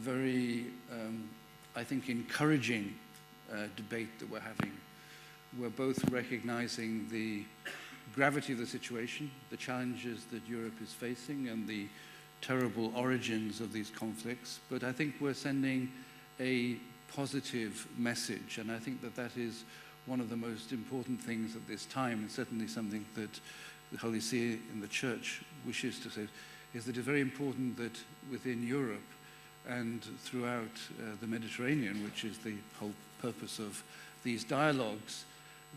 very, I think, encouraging debate that we're having. We're both recognizing the gravity of the situation, the challenges that Europe is facing, and the terrible origins of these conflicts. But I think we're sending a positive message, and I think that that is one of the most important things at this time, and certainly something that the Holy See in the Church wishes to say, is that it's very important that within Europe and throughout the Mediterranean, which is the whole purpose of these dialogues,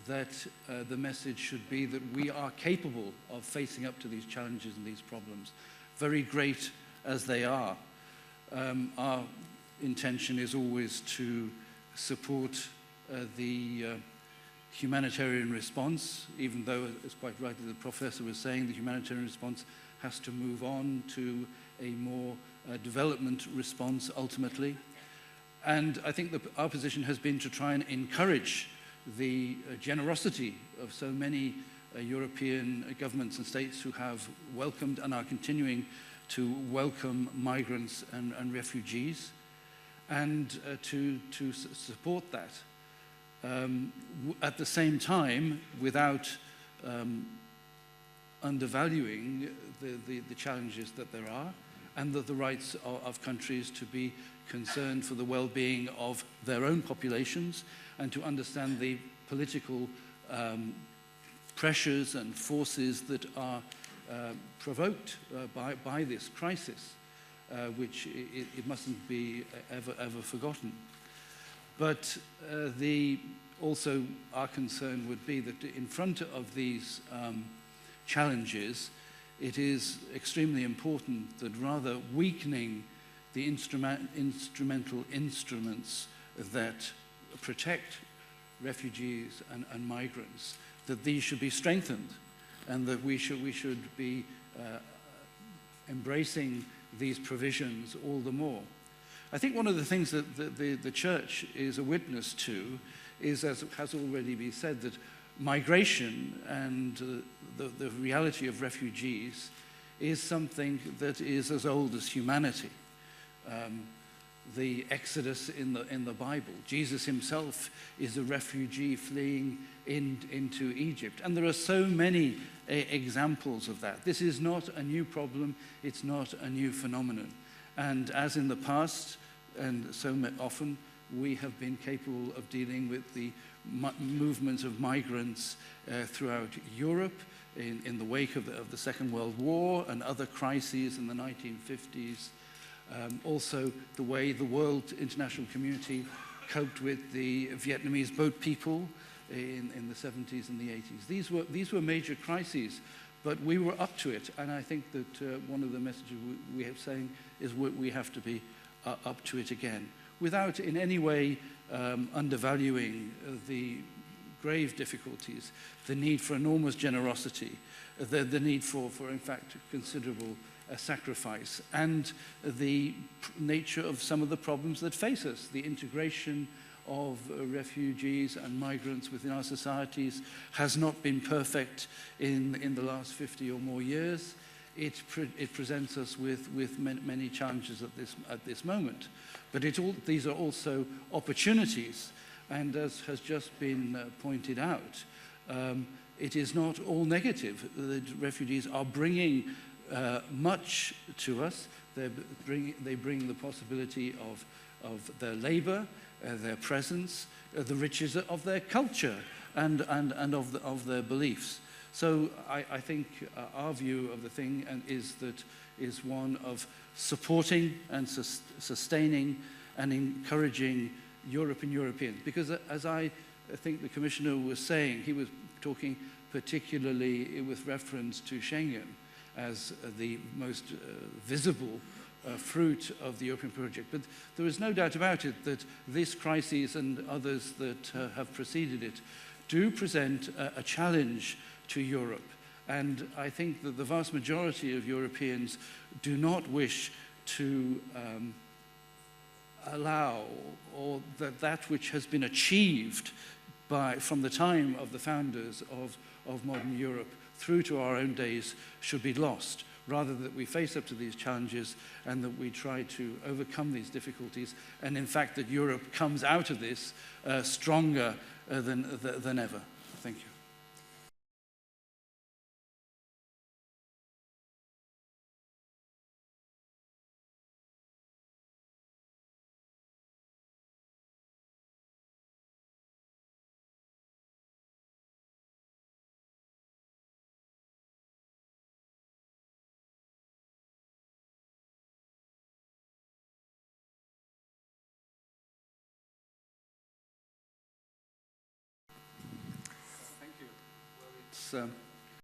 that the message should be that we are capable of facing up to these challenges and these problems, very great as they are. Our intention is always to support the humanitarian response, even though, as quite rightly the professor was saying, the humanitarian response has to move on to a more development response ultimately. And I think that our position has been to try and encourage the generosity of so many European governments and states who have welcomed and are continuing to welcome migrants and refugees, and to support that. At the same time, without undervaluing the challenges that there are, and that the rights of countries to be concerned for the well-being of their own populations, and to understand the political pressures and forces that are provoked by this crisis, which it mustn't be ever forgotten. But also our concern would be that in front of these challenges, it is extremely important that rather weakening the instrumental instruments that protect refugees and migrants, that these should be strengthened, and that we should be embracing these provisions all the more. I think one of the things that the Church is a witness to is, as has already been said, that migration and the reality of refugees is something that is as old as humanity. The Exodus in the Bible, Jesus himself is a refugee fleeing into Egypt, and there are so many examples of that. This is not a new problem, it's not a new phenomenon. And as in the past, and so often, we have been capable of dealing with the movement of migrants throughout Europe in the wake of the Second World War and other crises in the 1950s. Also, the way the world international community coped with the Vietnamese boat people in the 70s and the 80s. These were major crises, but we were up to it. And I think that one of the messages we have saying is we have to be up to it again, without in any way undervaluing the grave difficulties, the need for enormous generosity, the need for in fact, considerable sacrifice, and the nature of some of the problems that face us. The integration of refugees and migrants within our societies has not been perfect in the last 50 or more years. It presents us with many challenges at this moment. But these are also opportunities, and as has just been pointed out, it is not all negative. The refugees are bringing much to us. They bring the possibility of their labor, their presence, the riches of their culture, and of their beliefs. So I think our view of the thing is one of supporting and sustaining and encouraging Europe and Europeans. Because as I think the Commissioner was saying, he was talking particularly with reference to Schengen as the most visible fruit of the European project. But there is no doubt about it that this crisis and others that have preceded it do present a challenge to Europe. And I think that the vast majority of Europeans do not wish to allow, or that which has been achieved from the time of the founders of modern Europe through to our own days should be lost. rather that we face up to these challenges and that we try to overcome these difficulties, and in fact that Europe comes out of this stronger than ever. Thank you. Thank you. Well,